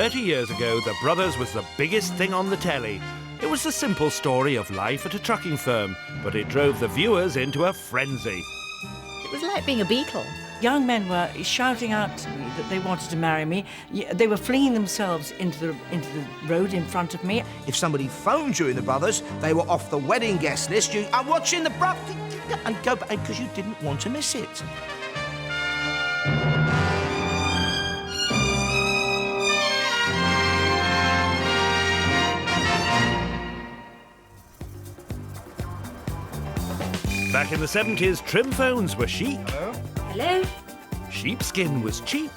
30 years ago, The Brothers was the biggest thing on the telly. It was the simple story of life at a trucking firm, but it drove the viewers into a frenzy. It was like being a Beatle. Young men were shouting out to me that they wanted to marry me. They were flinging themselves into the road in front of me. If somebody phoned you in The Brothers, they were off the wedding guest list. I'm watching The Brothers. And go back, because you didn't want to miss it. Back in the 70s, trim phones were chic. Hello? Hello? Sheepskin was cheap.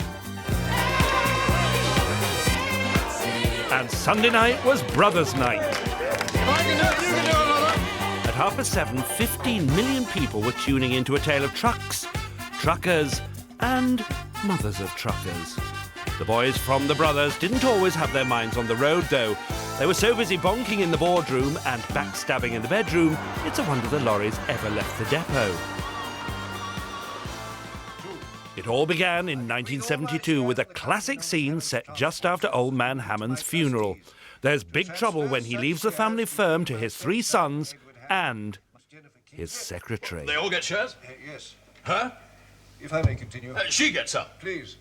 And Sunday night was Brothers' Night. At 7:30, 15 million people were tuning into a tale of trucks, truckers, and mothers of truckers. The boys from The Brothers didn't always have their minds on the road, though. They were so busy bonking in the boardroom and backstabbing in the bedroom, it's a wonder the lorries ever left the depot. It all began in 1972 with a classic scene set just after old man Hammond's funeral. There's big trouble when he leaves the family firm to his 3 sons and his secretary. They all get shares? Yes. Huh? If I may continue. She gets some. Please.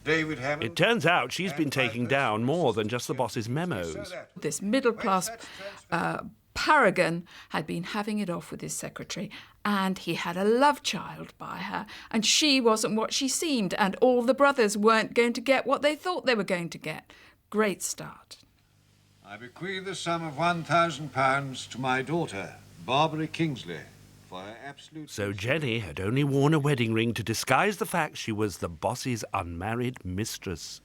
David Hammond. It turns out she's been taking down more than just the boss's memos. This middle-class paragon had been having it off with his secretary, and he had a love child by her, and she wasn't what she seemed, and all the brothers weren't going to get what they thought they were going to get. Great start. I bequeath the sum of £1,000 to my daughter, Barbara Kingsley, for her absolute... So Jenny had only worn a wedding ring to disguise the fact she was the boss's unmarried mistress.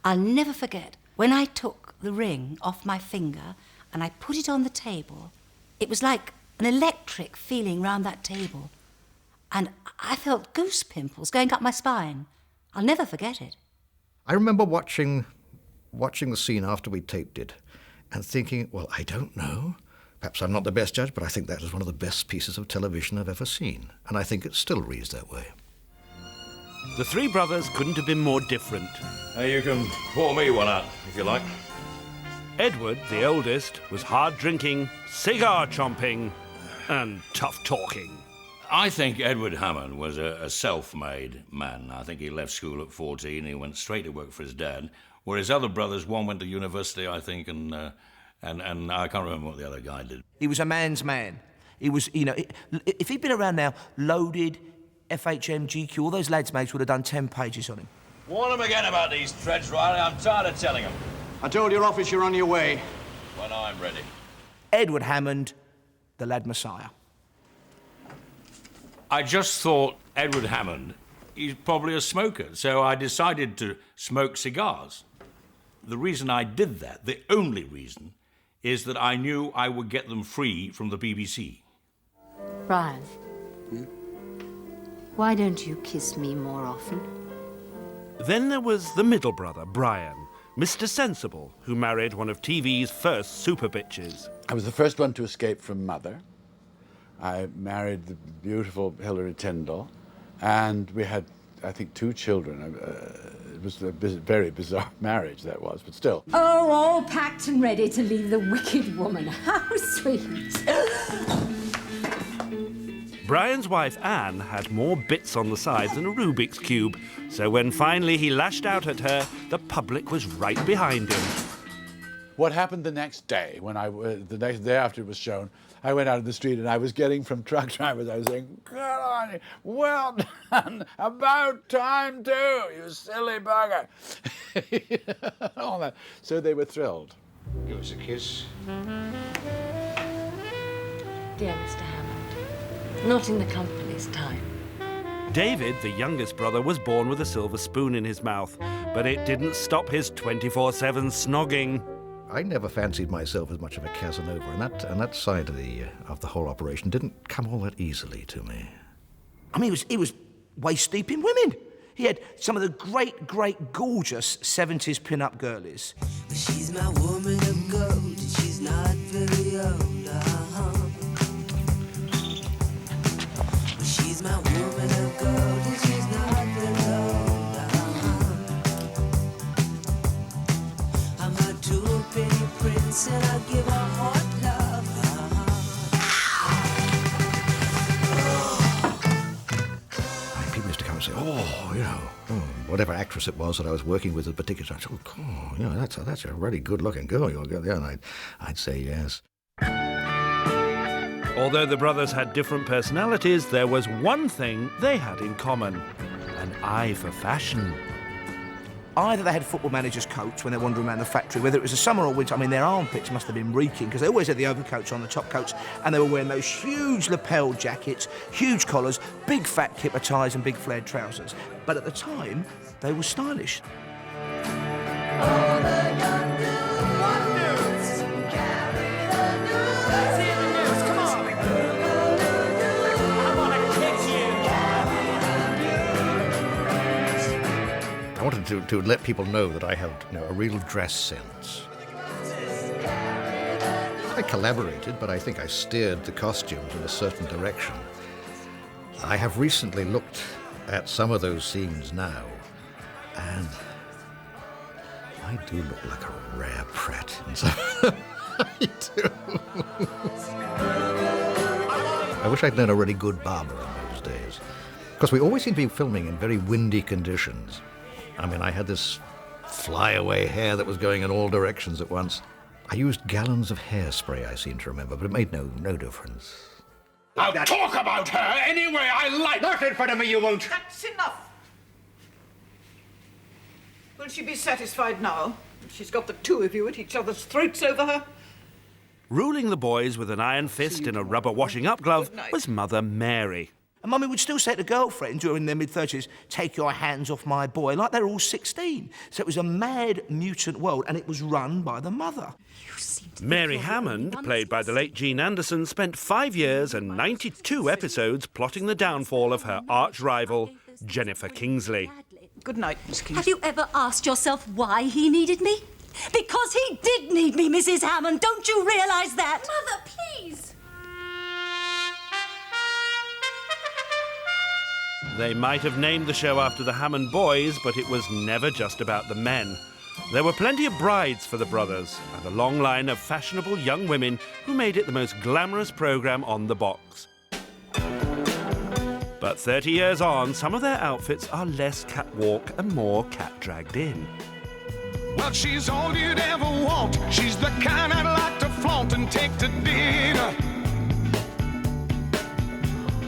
I'll never forget when I took the ring off my finger and I put it on the table. It was like an electric feeling round that table. And I felt goose pimples going up my spine. I'll never forget it. I remember watching the scene after we taped it and thinking, well, I don't know. Perhaps I'm not the best judge, but I think that is one of the best pieces of television I've ever seen. And I think it still reads that way. The 3 brothers couldn't have been more different. You can pour me one out, if you like. Edward, the oldest, was hard drinking, cigar chomping, and tough talking. I think Edward Hammond was a self-made man. I think he left school at 14. He went straight to work for his dad, where his other brothers, one went to university, I think, and I can't remember what the other guy did. He was a man's man. He was, you know, if he'd been around now, Loaded, FHM, GQ, all those lads' mates would have done 10 pages on him. Warn them again about these threads, Riley. I'm tired of telling them. I told your office you're on your way. When I'm ready. Edward Hammond, the lad messiah. I just thought Edward Hammond, he's probably a smoker, so I decided to smoke cigars. The reason I did that, the only reason, is that I knew I would get them free from the BBC. Brian, why don't you kiss me more often? Then there was the middle brother, Brian, Mr. Sensible, who married one of TV's first super bitches. I was the first one to escape from Mother. I married the beautiful Hilary Tyndall, and we had, I think, 2 children. It was a very bizarre marriage, that was, but still. Oh, all packed and ready to leave the wicked woman. How sweet. Brian's wife, Anne, had more bits on the side than a Rubik's Cube, so when finally he lashed out at her, the public was right behind him. What happened the next day, the next day after it was shown, I went out in the street and I was getting from truck drivers, I was saying, "Good on you, well done, about time too, you silly bugger." All that. So they were thrilled. Give us a kiss. Dear Mr. Hammond, not in the company's time. David, the youngest brother, was born with a silver spoon in his mouth, but it didn't stop his 24/7 snogging. I never fancied myself as much of a Casanova, and that side of the whole operation didn't come all that easily to me. I mean, he was waist deep in women. He had some of the great, gorgeous 70s pin-up girlies. She's my woman of gold, and she's not very old, She's my woman of gold, and she's not very old, whatever actress it was that I was working with at a particular time. Oh, cool, you know, that's a really good-looking girl. Yeah, and I'd say yes. Although the brothers had different personalities, there was one thing they had in common: an eye for fashion. Either they had football managers' coats when they wandered around the factory, whether it was a summer or winter. I mean, their armpits must have been reeking, because they always had the overcoats on, the top coats, and they were wearing those huge lapel jackets, huge collars, big fat kipper ties and big flared trousers. But at the time, they were stylish. I wanted to let people know that I had, you know, a real dress sense. I collaborated, but I think I steered the costumes in a certain direction. I have recently looked at some of those scenes now, and I do look like a rare prat in some. I do. I wish I'd known a really good barber in those days, because we always seemed to be filming in very windy conditions. I mean, I had this flyaway hair that was going in all directions at once. I used gallons of hairspray, I seem to remember, but it made no difference. I'll talk about her any way I like. Not in front of me, you won't. That's enough. Will she be satisfied now? She's got the two of you at each other's throats over her. Ruling the boys with an iron fist in a rubber washing-up glove was Mother Mary. And Mummy would still say to girlfriends who were in their mid-30s, take your hands off my boy, like they're all 16. So it was a mad, mutant world, and it was run by the mother. Mary Hammond, played by the late Jean Anderson, spent 5 years and 92 episodes plotting the downfall of her arch-rival, Jennifer Kingsley. Good night, Miss Kingsley. Have you ever asked yourself why he needed me? Because he did need me, Mrs. Hammond. Don't you realise that? Mother, please. They might have named the show after the Hammond boys, but it was never just about the men. There were plenty of brides for the brothers, and a long line of fashionable young women who made it the most glamorous programme on the box. But 30 years on, some of their outfits are less catwalk and more cat-dragged in. Well, she's all you'd ever want. She's the kind I'd like to flaunt and take to dinner.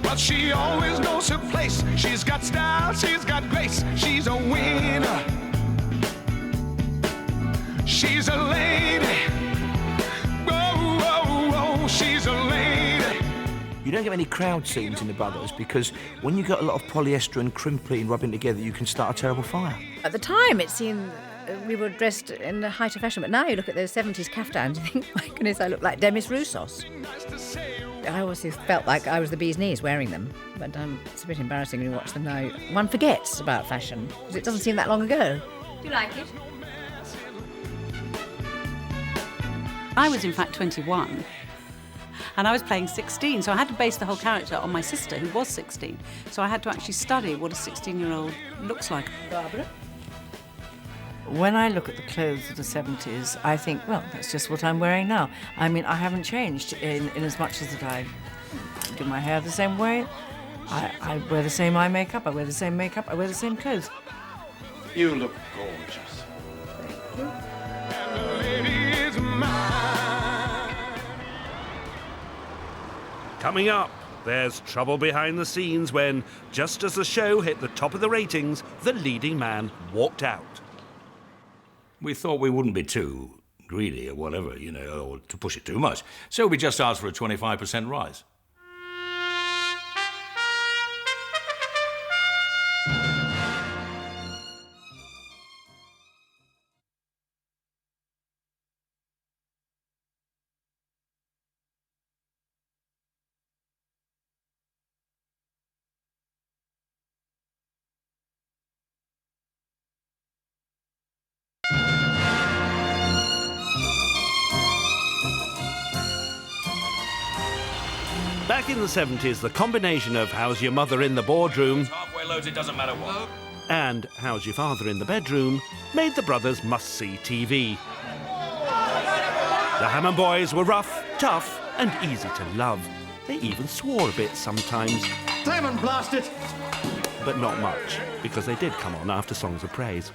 But she always knows her place. She's got style, she's got grace. She's a winner. She's a lady. Oh, oh, oh, she's a lady. You don't get any crowd scenes in The Brothers because when you get a lot of polyester and crimpline rubbing together, you can start a terrible fire. At the time, it seemed we were dressed in the height of fashion, but now you look at those 70s caftans, you think, my goodness, I look like Demis Roussos. I always felt like I was the bee's knees wearing them, but it's a bit embarrassing when you watch them now. One forgets about fashion, because it doesn't seem that long ago. Do you like it? I was in fact 21 and I was playing 16, so I had to base the whole character on my sister who was 16. So I had to actually study what a 16-year-old looks like. Barbara? When I look at the clothes of the 70s, I think, well, that's just what I'm wearing now. I mean, I haven't changed in as much as that I do my hair the same way. I wear the same eye makeup, I wear the same makeup, I wear the same clothes. You look gorgeous. Thank you. Coming up, there's trouble behind the scenes when, just as the show hit the top of the ratings, the leading man walked out. We thought we wouldn't be too greedy or whatever, or to push it too much. So we just asked for a 25% rise. Back in the 70s, the combination of How's Your Mother in the Boardroom Halfway loads, it doesn't matter what. and How's Your Father in the Bedroom made the brothers must-see TV. The Hammond boys were rough, tough and easy to love. They even swore a bit sometimes. Diamond blast it! but not much, because they did come on after songs of praise.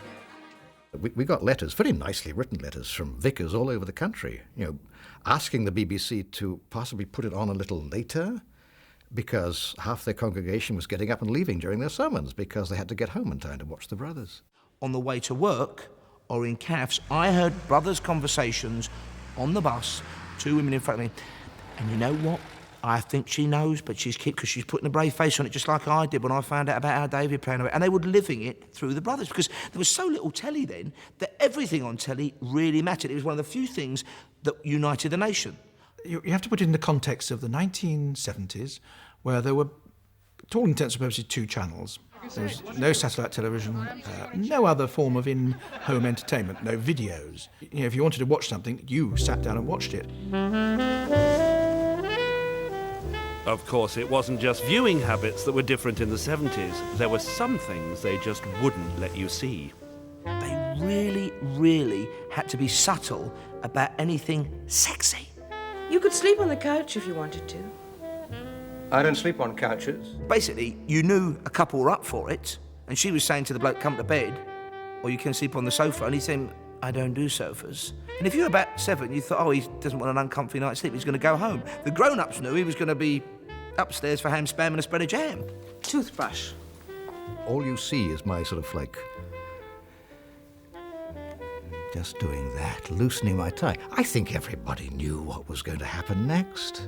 We got letters, very nicely written letters, from vicars all over the country, asking the BBC to possibly put it on a little later, because half their congregation was getting up and leaving during their sermons because they had to get home in time to watch the brothers. On the way to work or in cabs, I heard brothers' conversations on the bus, two women in front of me, and you know what? I think she knows, but because she's putting a brave face on it, just like I did when I found out about how David playing it. And they were living it through the brothers, because there was so little telly then that everything on telly really mattered. It was one of the few things that united the nation. You have to put it in the context of the 1970s, where there were, to all intents and purposes, 2 channels. There was no satellite television, no other form of in-home entertainment, no videos. If you wanted to watch something, you sat down and watched it. Of course, it wasn't just viewing habits that were different in the 70s. There were some things they just wouldn't let you see. They really, really had to be subtle about anything sexy. You could sleep on the couch if you wanted to. I don't sleep on couches. Basically, you knew a couple were up for it, and she was saying to the bloke, come to bed, or you can sleep on the sofa, and he's saying, I don't do sofas. And if you were about 7, you thought, oh, he doesn't want an uncomfy night's sleep, he's going to go home. The grown-ups knew he was going to be upstairs for ham, spam and a spread of jam. Toothbrush. All you see is my sort of just doing that, loosening my tie. I think everybody knew what was going to happen next.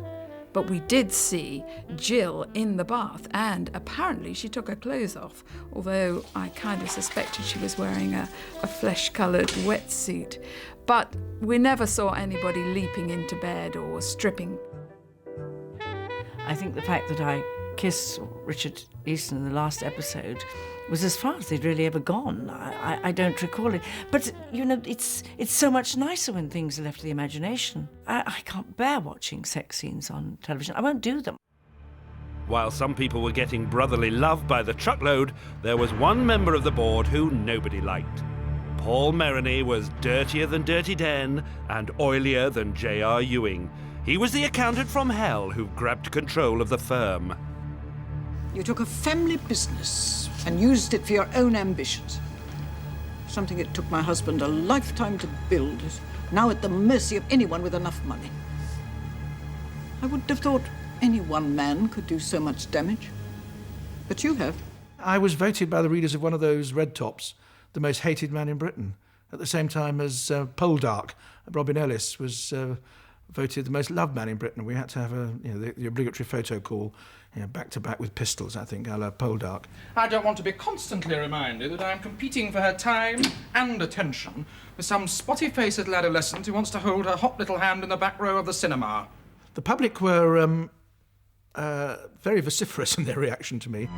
But we did see Jill in the bath, and apparently she took her clothes off, although I kind of suspected she was wearing a flesh-coloured wetsuit. But we never saw anybody leaping into bed or stripping. I think the fact that I kissed Richard Easton in the last episode was as far as they'd really ever gone. I don't recall it. But, it's so much nicer when things are left to the imagination. I can't bear watching sex scenes on television. I won't do them. While some people were getting brotherly love by the truckload, there was one member of the board who nobody liked. Paul Merroney was dirtier than Dirty Den and oilier than J.R. Ewing. He was the accountant from hell who grabbed control of the firm. You took a family business and used it for your own ambitions. Something it took my husband a lifetime to build is now at the mercy of anyone with enough money. I wouldn't have thought any one man could do so much damage. But you have. I was voted by the readers of one of those red tops the most hated man in Britain, at the same time as Poldark, Robin Ellis, was voted the most loved man in Britain. We had to have the obligatory photo call, back to back with pistols, I think, a la Poldark. I don't want to be constantly reminded that I'm competing for her time and attention with some spotty-faced little adolescent who wants to hold her hot little hand in the back row of the cinema. The public were very vociferous in their reaction to me.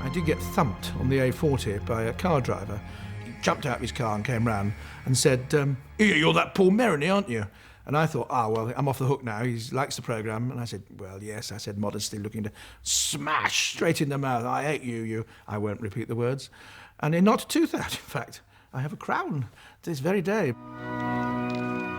I did get thumped on the A40 by a car driver. He jumped out of his car and came round and said, you're that Paul Merroney, aren't you? And I thought, well, I'm off the hook now. He likes the programme. And I said, well, yes. I said, modestly, looking to smash straight in the mouth. I hate you. I won't repeat the words. And he knocked a tooth out, in fact. I have a crown to this very day.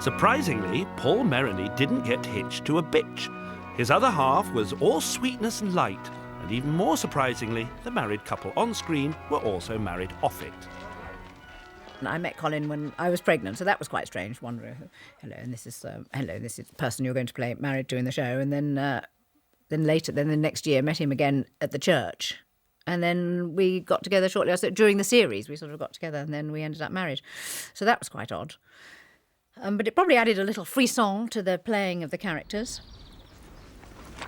Surprisingly, Paul Merroney didn't get hitched to a bitch. His other half was all sweetness and light. And even more surprisingly, the married couple on screen were also married off it. I met Colin when I was pregnant, so that was quite strange. Wondering, hello, and this is the person you're going to play married doing the show, and then the next year met him again at the church, and then we got together shortly after during the series. We sort of got together, and then we ended up married. So that was quite odd, but it probably added a little frisson to the playing of the characters.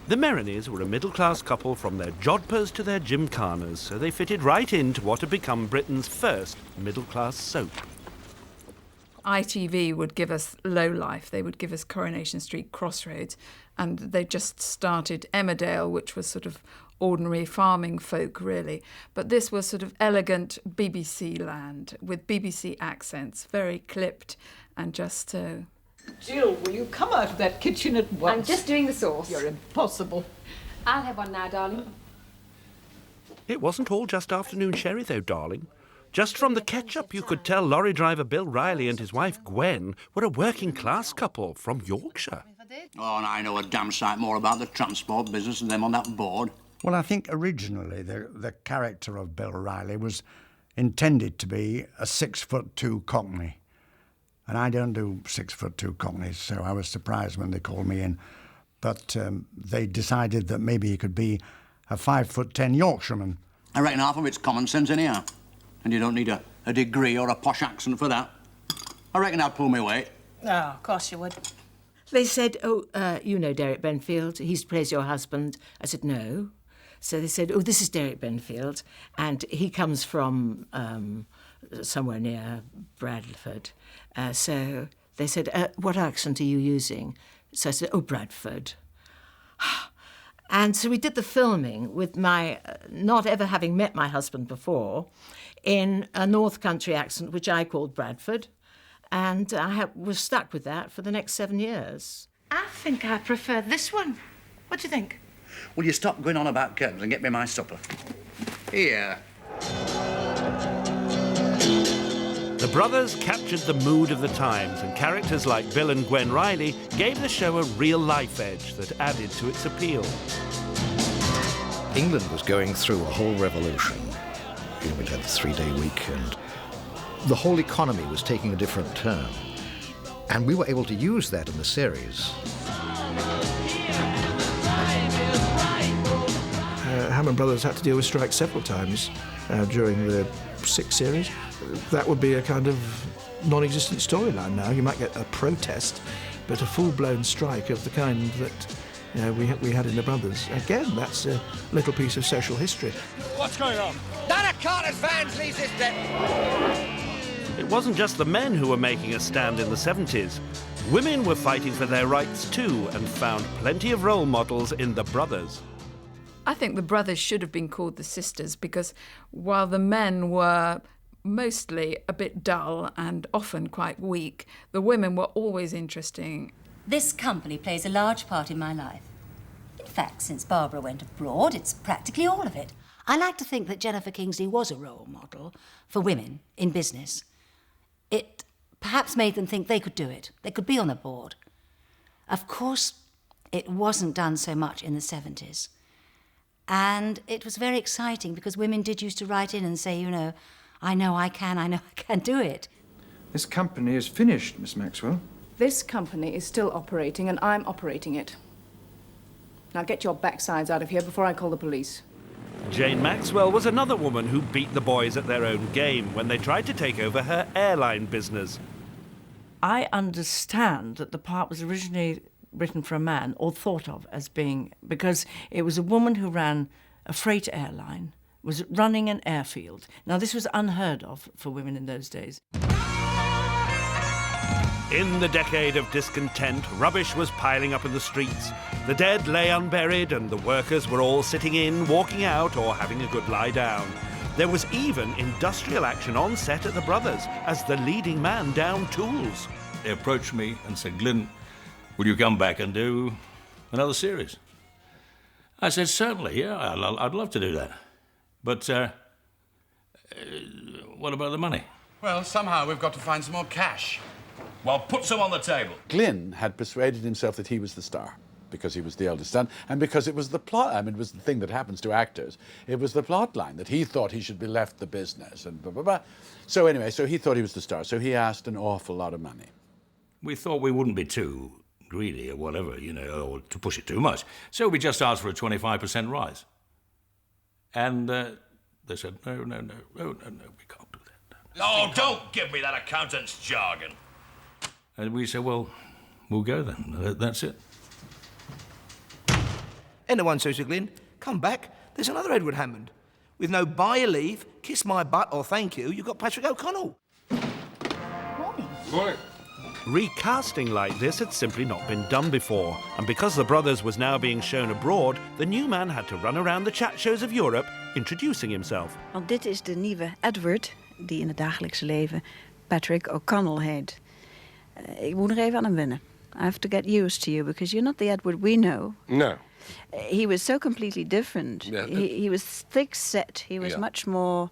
The Merroneys were a middle-class couple from their jodhpurs to their gymkhanas, so they fitted right into what had become Britain's first middle-class soap. ITV would give us Low Life, they would give us Coronation Street Crossroads, and they just started Emmerdale, which was sort of ordinary farming folk, really. But this was sort of elegant BBC land, with BBC accents, very clipped and just... Jill, will you come out of that kitchen at once? I'm just doing the sauce. You're impossible. I'll have one now, darling. It wasn't all just afternoon sherry, though, darling. Just from the ketchup, you could tell lorry driver Bill Riley and his wife Gwen were a working-class couple from Yorkshire. Oh, and I know a damn sight more about the transport business than them on that board. Well, I think originally the character of Bill Riley was intended to be a 6'2" Cockney. And I don't do 6'2" Cockneys, so I was surprised when they called me in. But they decided that maybe he could be a 5'10" Yorkshireman. I reckon half of it's common sense anyhow. And you don't need a degree or a posh accent for that. I reckon I'd pull my weight. Oh, of course you would. They said, oh, you know Derek Benfield, he plays your husband. I said, no. So they said, oh, this is Derek Benfield, and he comes from somewhere near Bradford. So they said, what accent are you using? So I said, oh, Bradford. And so we did the filming with my not ever having met my husband before in a North Country accent, which I called Bradford. And I was stuck with that for the next 7 years. I think I prefer this one. What do you think? Will you stop going on about curtains and get me my supper? Here. The brothers captured the mood of the times, and characters like Bill and Gwen Riley gave the show a real-life edge that added to its appeal. England was going through a whole revolution. We'd had the 3-day week, and the whole economy was taking a different turn. And we were able to use that in the series. Hammond Brothers had to deal with strikes several times during the 6 series. That would be a kind of non-existent storyline now. You might get a protest, but a full-blown strike of the kind that we had in the Brothers. Again, that's a little piece of social history. What's going on? Dana Carter's vans leaves this bit. It wasn't just the men who were making a stand in the 70s. Women were fighting for their rights too, and found plenty of role models in the Brothers. I think the brothers should have been called the sisters, because while the men were mostly a bit dull and often quite weak, the women were always interesting. This company plays a large part in my life. In fact, since Barbara went abroad, it's practically all of it. I like to think that Jennifer Kingsley was a role model for women in business. It perhaps made them think they could do it. They could be on the board. Of course, it wasn't done so much in the 70s. And it was very exciting because women did used to write in and say, you know I can do it. This company is finished, Miss Maxwell. This company is still operating and I'm operating it. Now get your backsides out of here before I call the police. Jane Maxwell was another woman who beat the boys at their own game when they tried to take over her airline business. I understand that the part was originally written for a man, or thought of as being, because it was a woman who ran a freight airline, was running an airfield. Now, this was unheard of for women in those days. In the decade of discontent, rubbish was piling up in the streets. The dead lay unburied, and the workers were all sitting in, walking out, or having a good lie down. There was even industrial action on set at the Brothers, as the leading man downed tools. They approached me and said, Glyn, will you come back and do another series? I said, certainly, yeah, I'd love to do that. But what about the money? Well, somehow we've got to find some more cash. Well, put some on the table. Glyn had persuaded himself that he was the star because he was the eldest son and because it was the plot. I mean, it was the thing that happens to actors. It was the plot line that he thought he should be left the business and blah, blah, blah. So anyway, so he thought he was the star. So he asked an awful lot of money. We thought we wouldn't be too greedy or whatever, or to push it too much. So we just asked for a 25% rise. And they said, no, we can't do that. Oh, don't give me that accountant's jargon. And we said, well, we'll go then. That's it. Anyone, Susie Glynn, come back. There's another Edward Hammond. With no buy your leave, kiss my butt or thank you, you've got Patrick O'Connell. Morning. Recasting like this had simply not been done before, and because The Brothers was now being shown abroad, the new man had to run around the chat shows of Europe introducing himself. Want dit is de nieuwe Edward, die in het dagelijkse leven Patrick O'Connell heet. Ik moet nog even aan hem wennen. I have to get used to you, because you're not the Edward we know. No. He was so completely different. Yeah, he was thick-set. He was Yeah. much more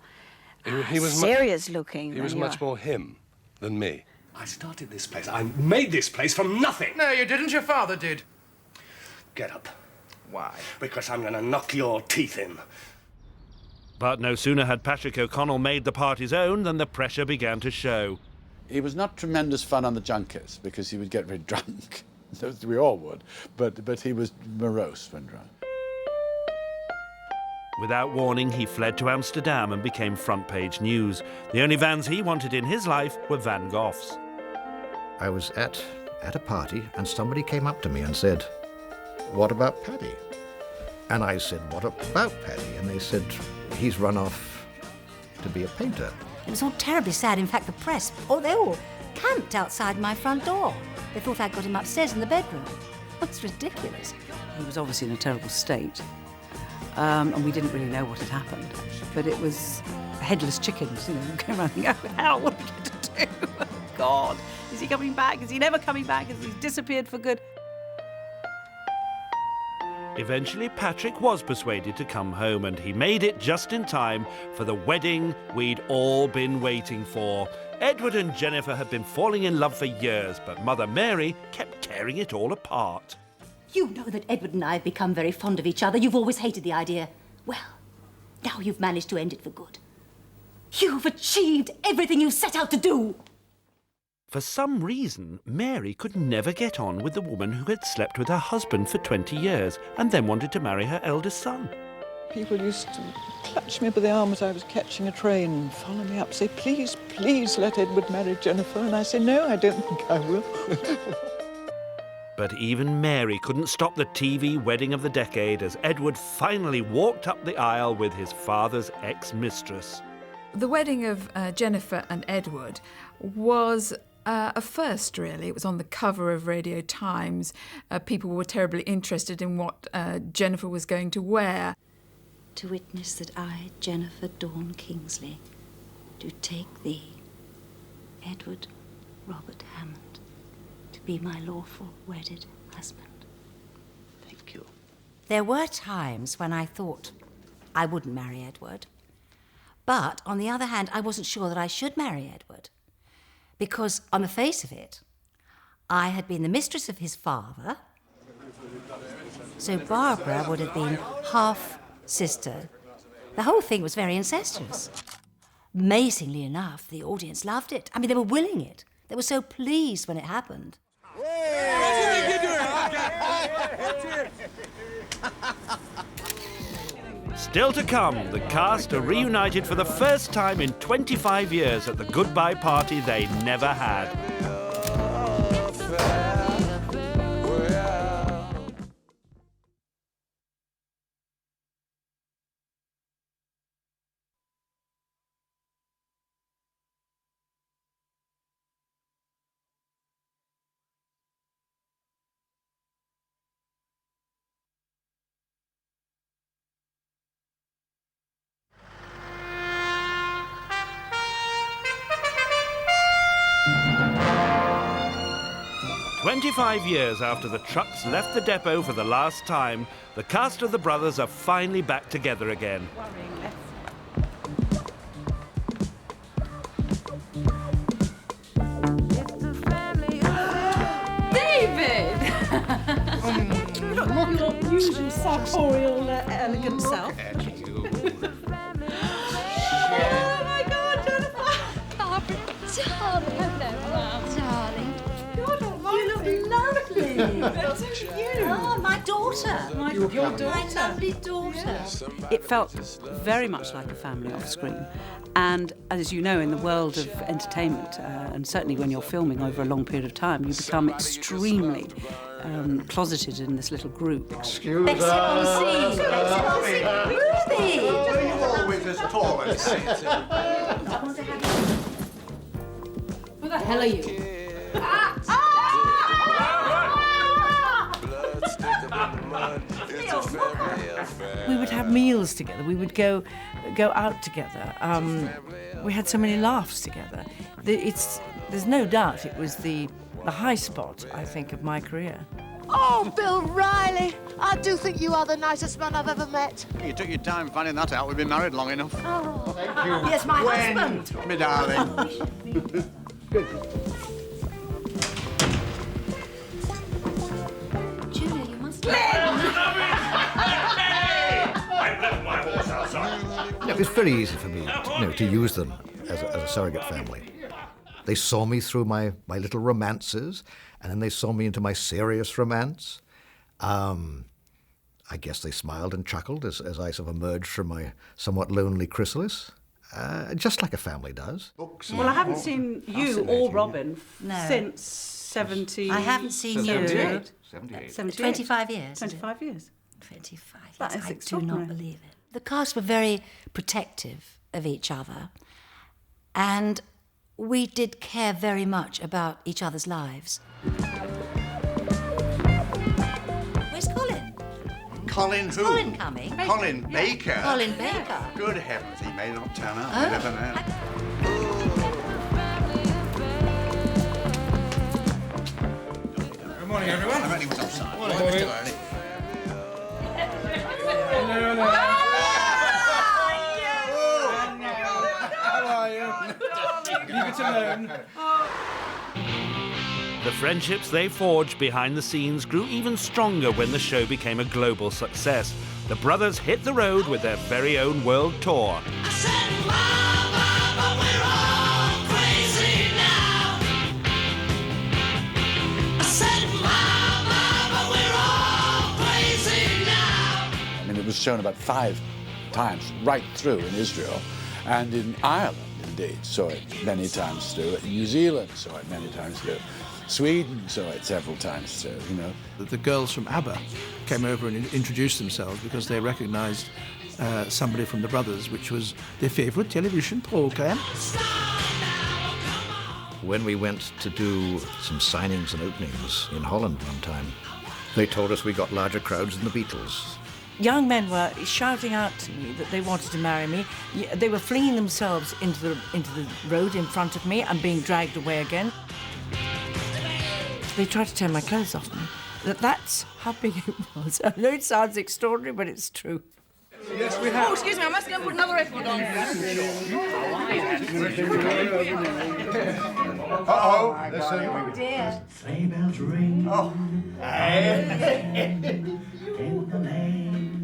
He was serious-looking. He was much more him than me. I started this place. I made this place from nothing. No, you didn't. Your father did. Get up. Why? Because I'm going to knock your teeth in. But no sooner had Patrick O'Connell made the party's own than the pressure began to show. He was not tremendous fun on the junkets because he would get very drunk. We all would. But he was morose when drunk. Without warning, he fled to Amsterdam and became front-page news. The only vans he wanted in his life were Van Goghs. I was at a party and somebody came up to me and said, "What about Paddy?" And I said, "What about Paddy?" And they said, "He's run off to be a painter." It was all terribly sad. In fact, the press, they all camped outside my front door. They thought I'd got him upstairs in the bedroom. It's ridiculous. He was obviously in a terrible state, and we didn't really know what had happened. But it was headless chickens, going around thinking, oh, hell, what are we going to do? Oh, God, is he coming back? Is he never coming back? Has he disappeared for good? Eventually, Patrick was persuaded to come home, and he made it just in time for the wedding we'd all been waiting for. Edward and Jennifer had been falling in love for years, but Mother Mary kept tearing it all apart. You know that Edward and I have become very fond of each other. You've always hated the idea. Well, now you've managed to end it for good. You've achieved everything you set out to do. For some reason, Mary could never get on with the woman who had slept with her husband for 20 years and then wanted to marry her eldest son. People used to clutch me by the arm as I was catching a train and follow me up, say, please, please let Edward marry Jennifer. And I say, no, I don't think I will. But even Mary couldn't stop the TV wedding of the decade as Edward finally walked up the aisle with his father's ex-mistress. The wedding of Jennifer and Edward was a first, really. It was on the cover of Radio Times. People were terribly interested in what Jennifer was going to wear. To witness that I, Jennifer Dawn Kingsley, do take thee, Edward Robert Hammond, to be my lawful wedded husband. Thank you. There were times when I thought I wouldn't marry Edward. But, on the other hand, I wasn't sure that I should marry Edward. Because, on the face of it, I had been the mistress of his father, so Barbara would have been half-sister. The whole thing was very incestuous. Amazingly enough, the audience loved it. I mean, they were willing it. They were so pleased when it happened. Still to come, the cast are reunited for the first time in 25 years at the goodbye party they never had. 25 years after the trucks left the depot for the last time, the cast of the brothers are finally back together again. David! Not your usual sartorial, elegant self. Oh my God, Jennifer! Barbara, darling. Hello, Mum. Darling. You look lovely. Oh, my daughter. Your daughter. My lovely daughter. It felt very much like a family off screen. And as you know, in the world of entertainment, and certainly when you're filming over a long period of time, you become extremely closeted in this little group. Excuse us. Always as tall as Who the hell are you? We would have meals together. We would go out together. We had so many laughs together. There's no doubt it was the high spot, I think, of my career. Oh, Bill Riley, I do think you are the nicest man I've ever met. You took your time finding that out. We've been married long enough. Oh. Thank you. Yes, my Gwen, husband. me darling. Good. was very easy for me to use them as a surrogate family. They saw me through my little romances, and then they saw me into my serious romance. I guess they smiled and chuckled as I sort of emerged from my somewhat lonely chrysalis, just like a family does. Well, I haven't seen you or Robin since 70... I haven't seen you. 78. 25 years. 25 years. 25 years. That is I do extraordinary. not believe it. The cast were very protective of each other, and we did care very much about each other's lives. Where's Colin? Colin who? Colin coming. Colin Baker? Colin Baker. Good heavens, he may not turn up. Oh. You never know. Good morning, everyone. I reckon he was offside. Morning. Well, it was too early. Hello. How are you? Leave it alone. The friendships they forged behind the scenes grew even stronger when the show became a global success. The brothers hit the road with their very own world tour. I mean, it was shown about 5 times right through in Israel, and in Ireland, indeed, saw it many times through. In New Zealand, saw it many times through. Sweden saw it several times through, you know. The girls from ABBA came over and introduced themselves because they recognised somebody from the brothers, which was their favourite television programme. When we went to do some signings and openings in Holland one time, they told us we got larger crowds than the Beatles. Young men were shouting out to me that they wanted to marry me. They were flinging themselves into the road in front of me and being dragged away again. They tried to tear my clothes off me. That's how big it was. I know it sounds extraordinary, but it's true. Yes, we have. Oh, excuse me, I must go and put another record on. Uh-oh. Oh, dear. Sleigh bells ring. Oh.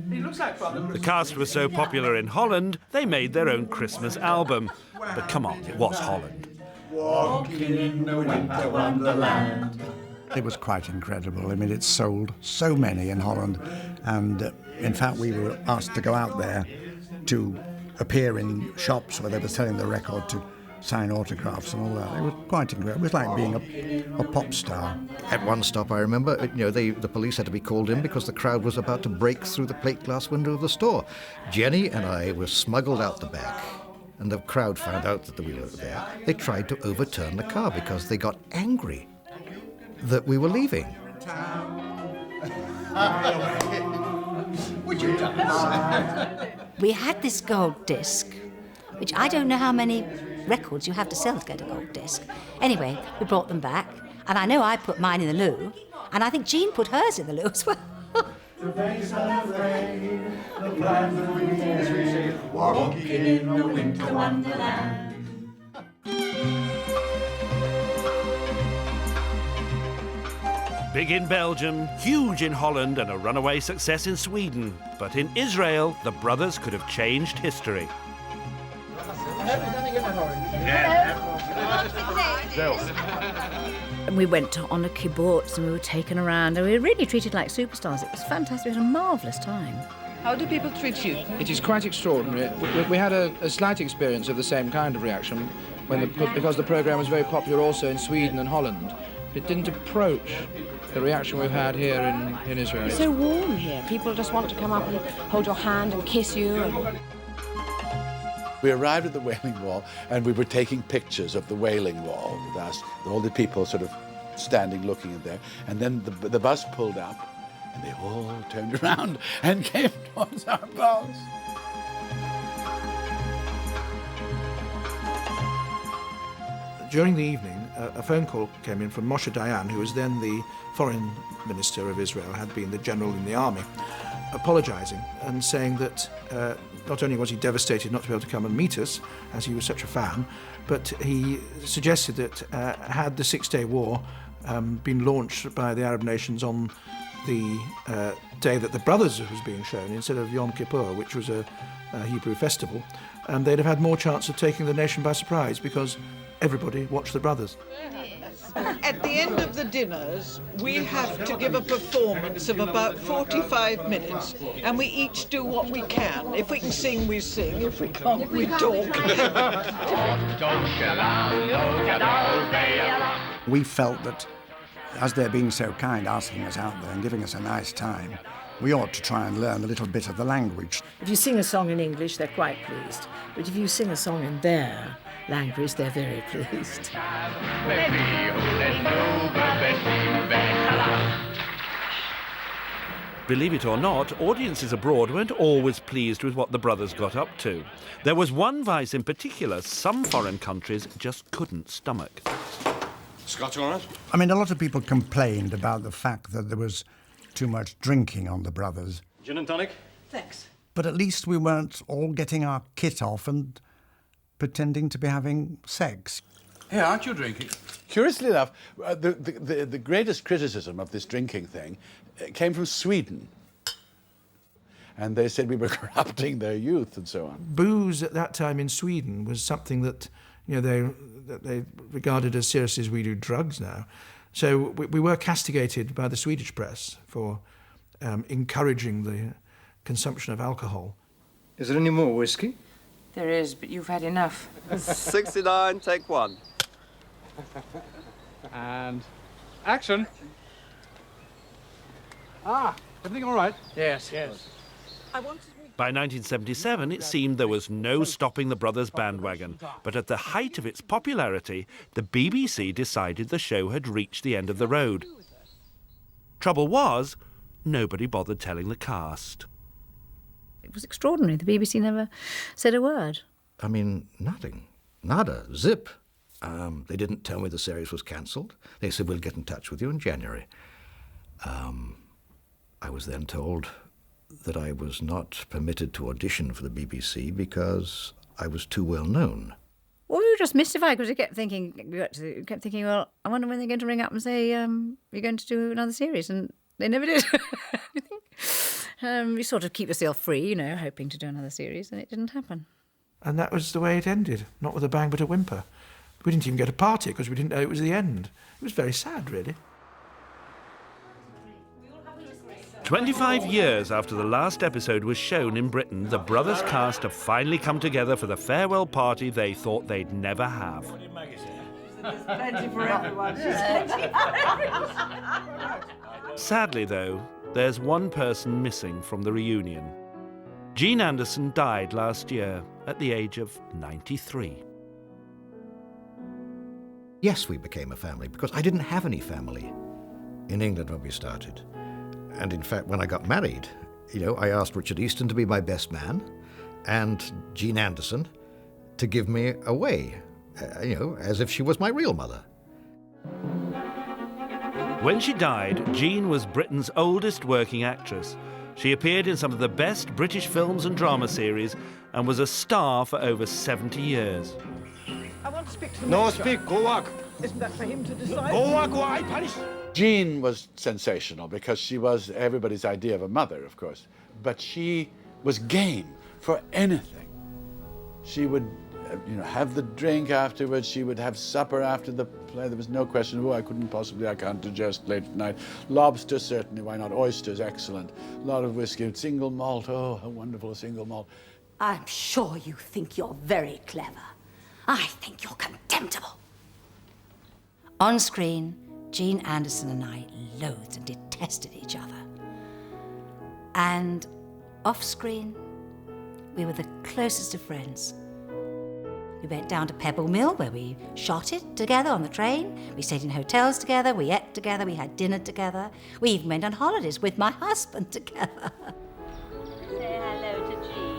He looks like fun. The cast was so popular in Holland, they made their own Christmas album. But come on, it was Holland. Walking in the winter wonderland. It was quite incredible. I mean, it sold so many in Holland, and in fact, we were asked to go out there to appear in shops where they were selling the record to sign autographs and all that. It was quite incredible. It was like being a pop star. At one stop, I remember, the police had to be called in because the crowd was about to break through the plate glass window of the store. Jenny and I were smuggled out the back, and the crowd found out that we were there. They tried to overturn the car because they got angry that we were leaving. Would you dance? We had this gold disc, which I don't know how many records you have to sell to get a gold disc. Anyway, we brought them back, and I know I put mine in the loo, and I think Jean put hers in the loo as well. Walking in the winter wonderland. Big in Belgium, huge in Holland, and a runaway success in Sweden. But in Israel, the brothers could have changed history. And we went on a kibbutz and we were taken around and we were really treated like superstars. It was fantastic. We had a marvellous time. How do people treat you? It is quite extraordinary. We had a slight experience of the same kind of reaction because the programme was very popular also in Sweden and Holland. It didn't approach the reaction we've had here in Israel. It's so warm here. People just want to come up and hold your hand and kiss you. We arrived at the Wailing Wall and we were taking pictures of the Wailing Wall with us, all the people sort of standing looking at there. And then the bus pulled up and they all turned around and came towards our bus. During the evening, a phone call came in from Moshe Dayan, who was then the foreign minister of Israel, had been the general in the army, apologising and saying that not only was he devastated not to be able to come and meet us, as he was such a fan, but he suggested that had the Six-Day War been launched by the Arab nations on the day that the Brothers was being shown instead of Yom Kippur, which was a Hebrew festival, they'd have had more chance of taking the nation by surprise because everybody watched the Brothers. At the end of the dinners, we have to give a performance of about 45 minutes, and we each do what we can. If we can sing, we sing. If we can't, we talk. We felt that, as they're being so kind, asking us out there and giving us a nice time, we ought to try and learn a little bit of the language. If you sing a song in English, they're quite pleased. But if you sing a song in their language, they're very pleased. Believe it or not, audiences abroad weren't always pleased with what the Brothers got up to. There was one vice in particular some foreign countries just couldn't stomach. Scotch all right? I mean, a lot of people complained about the fact that there was too much drinking on the Brothers. Gin and tonic? Thanks. But at least we weren't all getting our kit off and pretending to be having sex. Hey, aren't you drinking? Curiously enough, the greatest criticism of this drinking thing came from Sweden. And they said we were corrupting their youth and so on. Booze at that time in Sweden was something that, they regarded as seriously as we do drugs now. So we were castigated by the Swedish press for encouraging the consumption of alcohol. Is there any more whiskey? There is, but you've had enough. 69, take one. And action. Everything all right? Yes. By 1977, it seemed there was no stopping the Brothers bandwagon. But at the height of its popularity, the BBC decided the show had reached the end of the road. Trouble was, nobody bothered telling the cast. It was extraordinary. The BBC never said a word. I mean, nothing. Nada. Zip. They didn't tell me the series was cancelled. They said, we'll get in touch with you in January. I was then told that I was not permitted to audition for the BBC because I was too well known. Well, we were just mystified because we kept thinking, well, I wonder when they're going to ring up and say, you're going to do another series, and they never did. You sort of keep yourself free, hoping to do another series, and it didn't happen. And that was the way it ended, not with a bang but a whimper. We didn't even get a party because we didn't know it was the end. It was very sad, really. 25 years after the last episode was shown in Britain, the Brothers cast have finally come together for the farewell party they thought they'd never have. There's plenty for everyone. Sadly, though, there's one person missing from the reunion. Jean Anderson died last year at the age of 93. Yes, we became a family because I didn't have any family in England when we started. And in fact, when I got married, I asked Richard Easton to be my best man and Jean Anderson to give me away, as if she was my real mother. When she died, Jean was Britain's oldest working actress. She appeared in some of the best British films and drama series and was a star for over 70 years. I want to speak to the No, Major. speak, go work. Isn't that for him to decide? Go work, I punish. Jean was sensational because she was everybody's idea of a mother, of course. But she was game for anything. She would, have the drink afterwards. She would have supper after the play. There was no question, I can't digest late at night. Lobster, certainly, why not? Oysters, excellent. A lot of whiskey, single malt, how wonderful a single malt. I'm sure you think you're very clever. I think you're contemptible. On screen, Jean Anderson and I loathed and detested each other. And off screen, we were the closest of friends. We went down to Pebble Mill, where we shot it together on the train. We stayed in hotels together, we ate together, we had dinner together. We even went on holidays with my husband together. Say hello to Jean.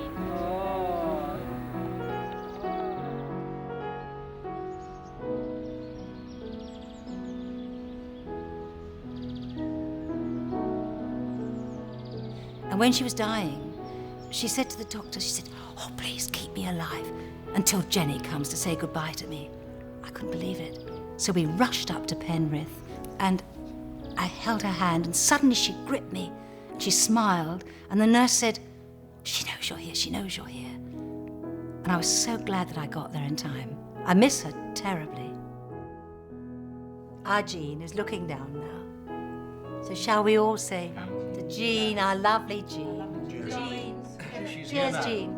And when she was dying, she said to the doctor, oh, please keep me alive until Jenny comes to say goodbye to me. I couldn't believe it. So we rushed up to Penrith, and I held her hand and suddenly she gripped me. She smiled and the nurse said, "She knows you're here, she knows you're here." And I was so glad that I got there in time. I miss her terribly. Our Jean is looking down now. So shall we all say to Jean, our lovely Jean. Jean. Cheers, Jean.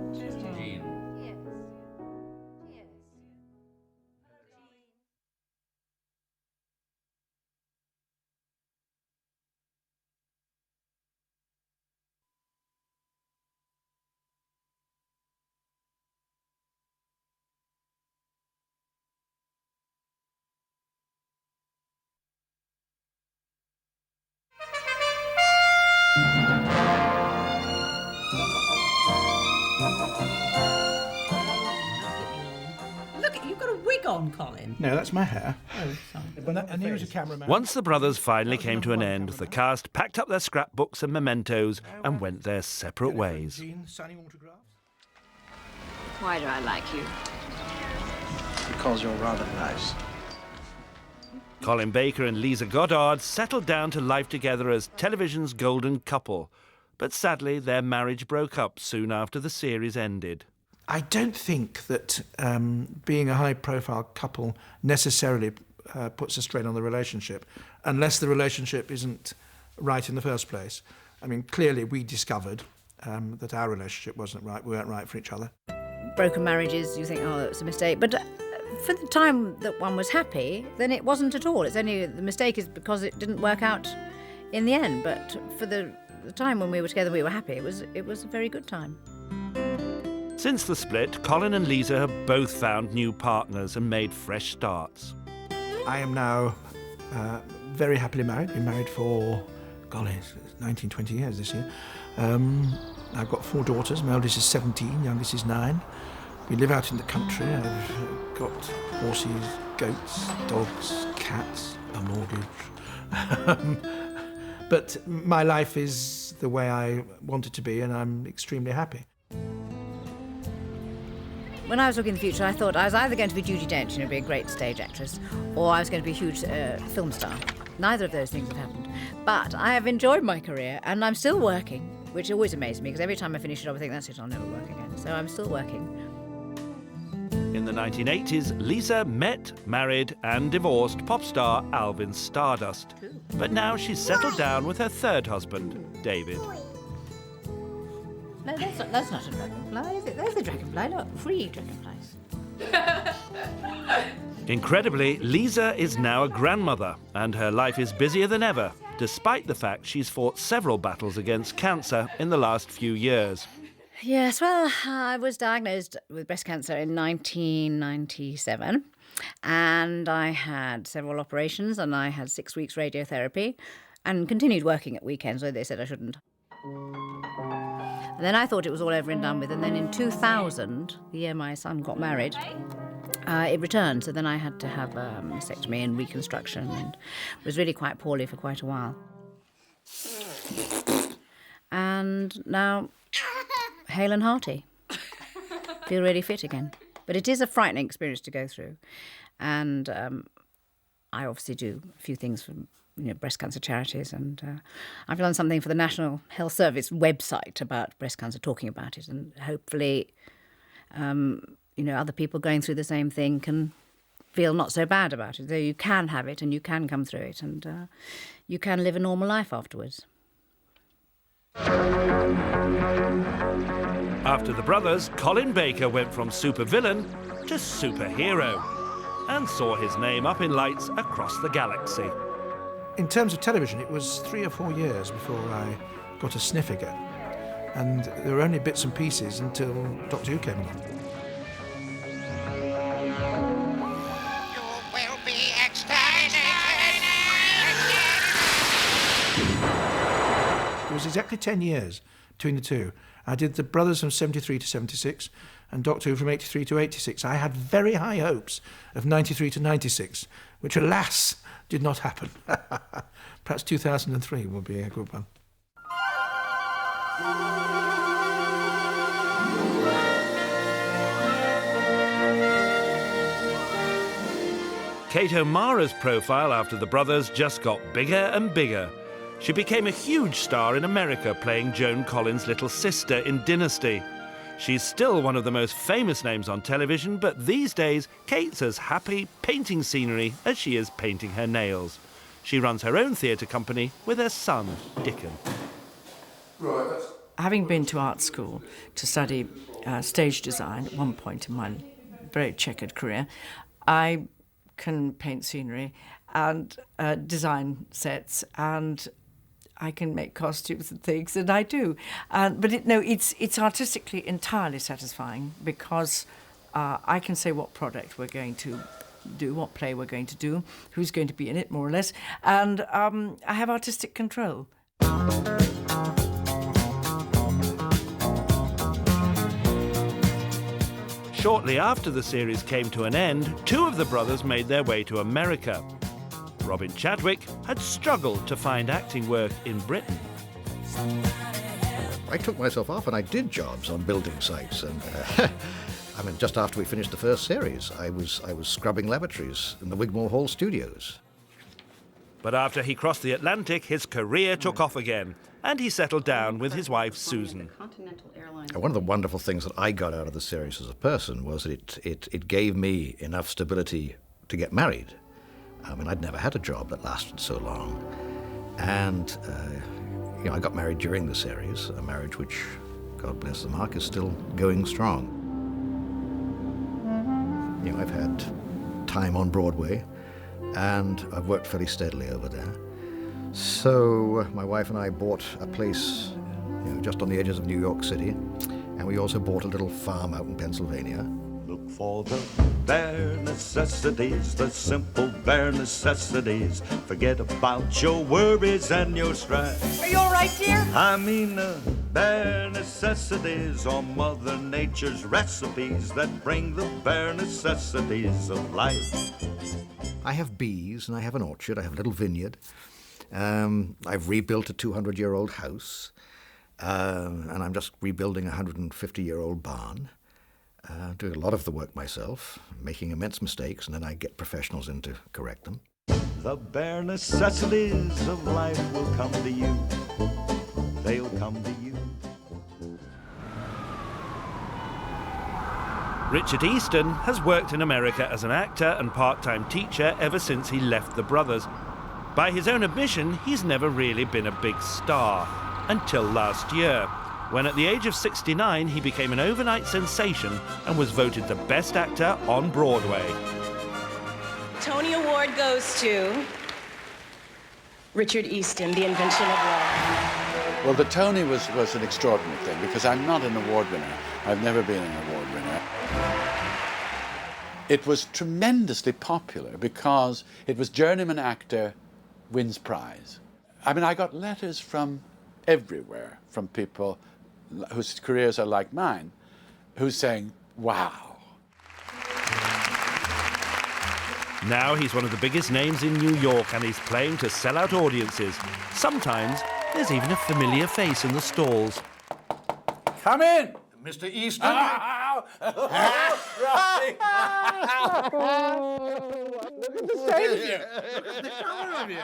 Look, you've got a wig on, Colin. No, that's my hair. Oh, sorry. And he was a cameraman. Once the brothers finally came to an end, the cast packed up their scrapbooks and mementos and went their separate ways. Why do I like you? Because you're rather nice. Colin Baker and Lisa Goddard settled down to life together as television's golden couple. But sadly, their marriage broke up soon after the series ended. I don't think that being a high-profile couple necessarily puts a strain on the relationship, unless the relationship isn't right in the first place. I mean, clearly we discovered that our relationship wasn't right. We weren't right for each other. Broken marriages, you think, oh, that's a mistake. But for the time that one was happy, then it wasn't at all. It's only the mistake is because it didn't work out in the end. But for the time when we were together, we were happy. It was a very good time. Since the split, Colin and Lisa have both found new partners and made fresh starts. I am now very happily married. Been married for, golly, 19, 20 years this year. I've got 4 daughters. My eldest is 17, youngest is 9. We live out in the country. I've got horses, goats, dogs, cats, a mortgage. But my life is the way I want it to be, and I'm extremely happy. When I was looking in the future, I thought I was either going to be Judi Dench, be a great stage actress, or I was going to be a huge film star. Neither of those things have happened. But I have enjoyed my career, and I'm still working, which always amazes me, because every time I finish it up, I think, that's it, I'll never work again. So I'm still working. In the 1980s, Lisa met, married and divorced pop star Alvin Stardust. But now she's settled down with her third husband, David. No, that's not a dragonfly, is it? There's a dragonfly, look, 3 dragonflies. Incredibly, Lisa is now a grandmother, and her life is busier than ever, despite the fact she's fought several battles against cancer in the last few years. Yes, well, I was diagnosed with breast cancer in 1997, and I had several operations, and I had 6 weeks radiotherapy, and continued working at weekends, though they said I shouldn't. And then I thought it was all over and done with, and then in 2000, the year my son got married, it returned, so then I had to have a mastectomy and reconstruction, and was really quite poorly for quite a while. And now, hale and hearty. Feel really fit again. But it is a frightening experience to go through. And I obviously do a few things for breast cancer charities, and I've done something for the National Health Service website about breast cancer, talking about it, and hopefully, other people going through the same thing can feel not so bad about it. So you can have it, and you can come through it, and you can live a normal life afterwards. After the brothers, Colin Baker went from supervillain to superhero and saw his name up in lights across the galaxy. In terms of television, it was 3 or 4 years before I got a sniff again. And there were only bits and pieces until Doctor Who came along. You will be exterminated! It was exactly 10 years between the two. I did the Brothers from 73 to 76 and Doctor Who from 83 to 86. I had very high hopes of 93 to 96, which, alas, did not happen. Perhaps 2003 will be a good one. Kate O'Mara's profile after the brothers just got bigger and bigger. She became a huge star in America, playing Joan Collins' little sister in Dynasty. She's still one of the most famous names on television, but these days, Kate's as happy painting scenery as she is painting her nails. She runs her own theatre company with her son, Dickon. Having been to art school to study stage design at one point in my very checkered career, I can paint scenery and design sets, and I can make costumes and things, and I do. But it's artistically entirely satisfying because I can say what product we're going to do, what play we're going to do, who's going to be in it, more or less, and I have artistic control. Shortly after the series came to an end, two of the brothers made their way to America. Robin Chadwick had struggled to find acting work in Britain. I took myself off and I did jobs on building sites, and I mean, just after we finished the first series, I was scrubbing lavatories in the Wigmore Hall studios. But after he crossed the Atlantic, his career took off again, and he settled down with his wife, Susan. One of the wonderful things that I got out of the series as a person was that it gave me enough stability to get married. I mean, I'd never had a job that lasted so long. And, I got married during the series, a marriage which, God bless the mark, is still going strong. I've had time on Broadway, and I've worked fairly steadily over there. So my wife and I bought a place just on the edges of New York City, and we also bought a little farm out in Pennsylvania. Look for the bare necessities, the simple bare necessities. Forget about your worries and your strife. Are you all right, dear? I mean the bare necessities are Mother Nature's recipes that bring the bare necessities of life. I have bees and I have an orchard, I have a little vineyard. I've rebuilt a 200-year-old house, and I'm just rebuilding a 150-year-old barn. Doing a lot of the work myself, making immense mistakes, and then I get professionals in to correct them. The bare necessities of life will come to you. They'll come to you. Richard Easton has worked in America as an actor and part-time teacher ever since he left the brothers. By his own admission, he's never really been a big star, until last year, when at the age of 69 he became an overnight sensation and was voted the best actor on Broadway. Tony Award goes to Richard Easton, The Invention of Love. Well, the Tony was an extraordinary thing because I'm not an award winner. I've never been an award winner. It was tremendously popular because it was journeyman actor wins prize. I mean, I got letters from everywhere, from people whose careers are like mine, who's saying, wow. Now he's one of the biggest names in New York and he's playing to sell-out audiences. Sometimes there's even a familiar face in the stalls. Come in! Mr. Easton? Look at the state of you. Look at the color of you.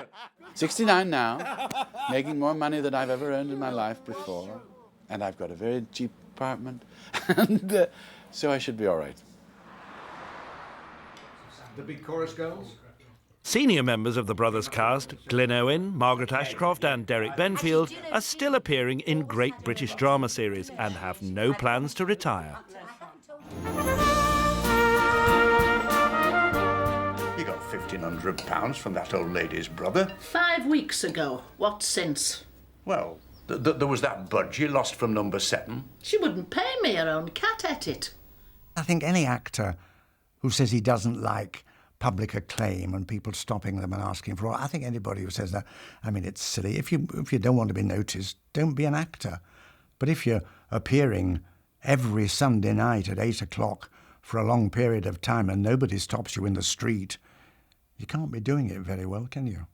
69 now, making more money than I've ever earned in my life before. And I've got a very cheap apartment. And so I should be all right. The big chorus girls? Senior members of the brothers cast, Glyn Owen, Margaret Ashcroft and Derek Benfield, are still appearing in great British drama series and have no plans to retire. You got £1,500 from that old lady's brother. 5 weeks ago. What since? Well, there was that budge you lost from number 7. She wouldn't pay me, her own cat ate it. I think any actor who says he doesn't like public acclaim and people stopping them and asking for it, I think anybody who says that, I mean, it's silly. If you don't want to be noticed, don't be an actor. But if you're appearing every Sunday night at 8 o'clock for a long period of time and nobody stops you in the street, you can't be doing it very well, can you?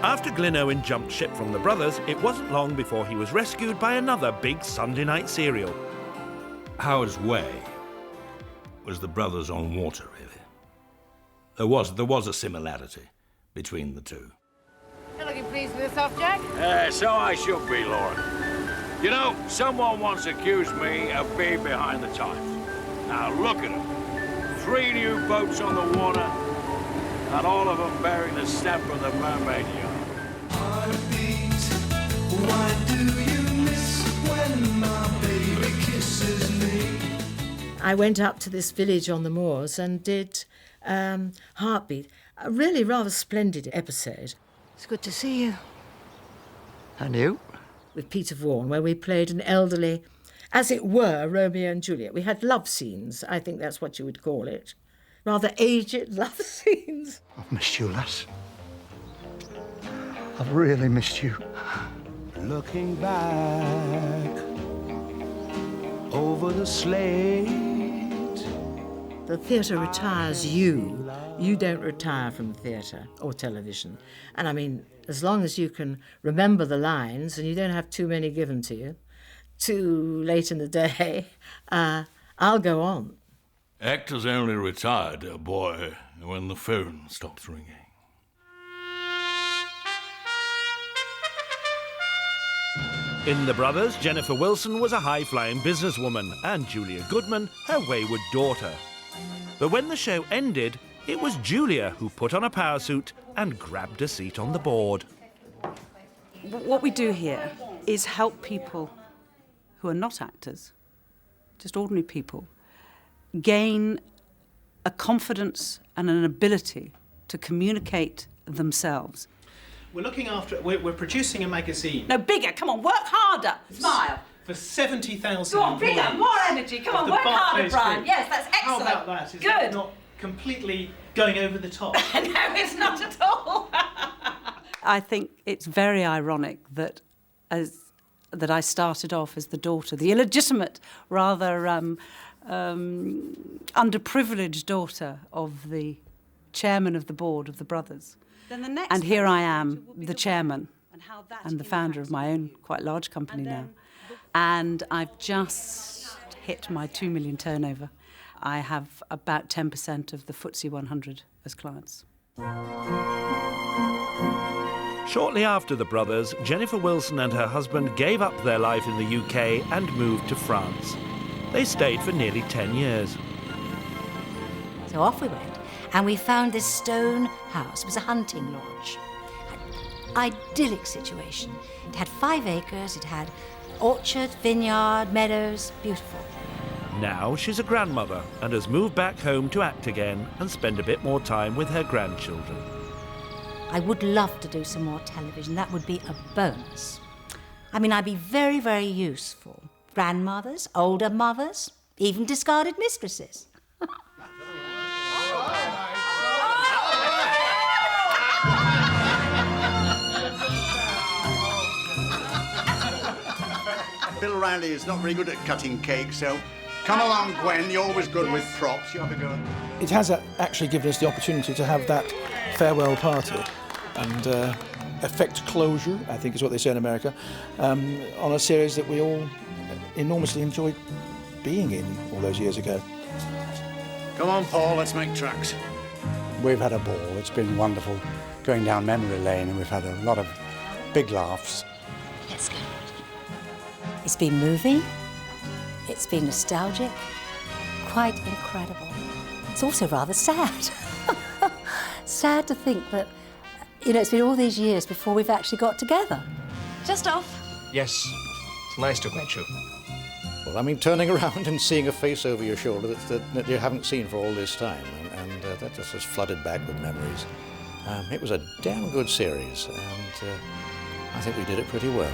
After Glyn Owen jumped ship from the brothers, it wasn't long before he was rescued by another big Sunday night serial. Howard's Way. was the brothers on water, really. There was a similarity between the two. You're looking pleased with yourself, Jack? So I should be, Laura. You know, someone once accused me of being behind the times. Now look at them. 3 new boats on the water, and all of them bearing the stamp of the mermaid yacht. Why do you miss when my baby kisses me? I went up to this village on the moors and did Heartbeat. A really rather splendid episode. It's good to see you. And you? With Peter Vaughan, where we played an elderly, as it were, Romeo and Juliet. We had love scenes, I think that's what you would call it. Rather aged love scenes. I've missed you, lass. I've really missed you. Looking back over the slate. The theatre retires you. You don't retire from theatre or television. And I mean, as long as you can remember the lines and you don't have too many given to you, too late in the day, I'll go on. Actors only retire, dear boy, when the phone stops ringing. In The Brothers, Jennifer Wilson was a high-flying businesswoman and Julia Goodman her wayward daughter. But when the show ended, it was Julia who put on a power suit and grabbed a seat on the board. What we do here is help people who are not actors, just ordinary people, gain a confidence and an ability to communicate themselves. We're looking after, we're producing a magazine. No, bigger, come on, work harder. Smile. For 70,000 Go on, bigger, more energy. Come on, work harder, Brian. Yes, that's excellent. How about that? Is Good. that not completely going over the top? No, it's not at all. I think it's very ironic that I started off as the daughter, the illegitimate, rather underprivileged daughter of the chairman of the board of the brothers. And here I am, the chairman and the founder of my own quite large company now. And I've just hit my 2 million turnover. I have about 10% of the FTSE 100 as clients. Shortly after The Brothers, Jennifer Wilson and her husband gave up their life in the UK and moved to France. They stayed for nearly 10 years. So off we went, and we found this stone house. It was a hunting lodge. An idyllic situation. It had 5 acres, it had orchard, vineyard, meadows, beautiful. Now she's a grandmother and has moved back home to act again and spend a bit more time with her grandchildren. I would love to do some more television. That would be a bonus. I mean, I'd be very, very useful. Grandmothers, older mothers, even discarded mistresses. Bill O'Reilly is not very good at cutting cake, so come along, Gwen. You're always good with props. You have a go. It has actually given us the opportunity to have that farewell party and effect closure, I think is what they say in America, on a series that we all enormously enjoyed being in all those years ago. Come on, Paul, let's make tracks. We've had a ball. It's been wonderful going down memory lane, and we've had a lot of big laughs. Let's go. It's been moving, it's been nostalgic, quite incredible. It's also rather sad. Sad to think that, it's been all these years before we've actually got together. Just off. Yes, it's nice to have met you. Well, I mean, turning around and seeing a face over your shoulder that you haven't seen for all this time, and that just has flooded back with memories. It was a damn good series, and I think we did it pretty well.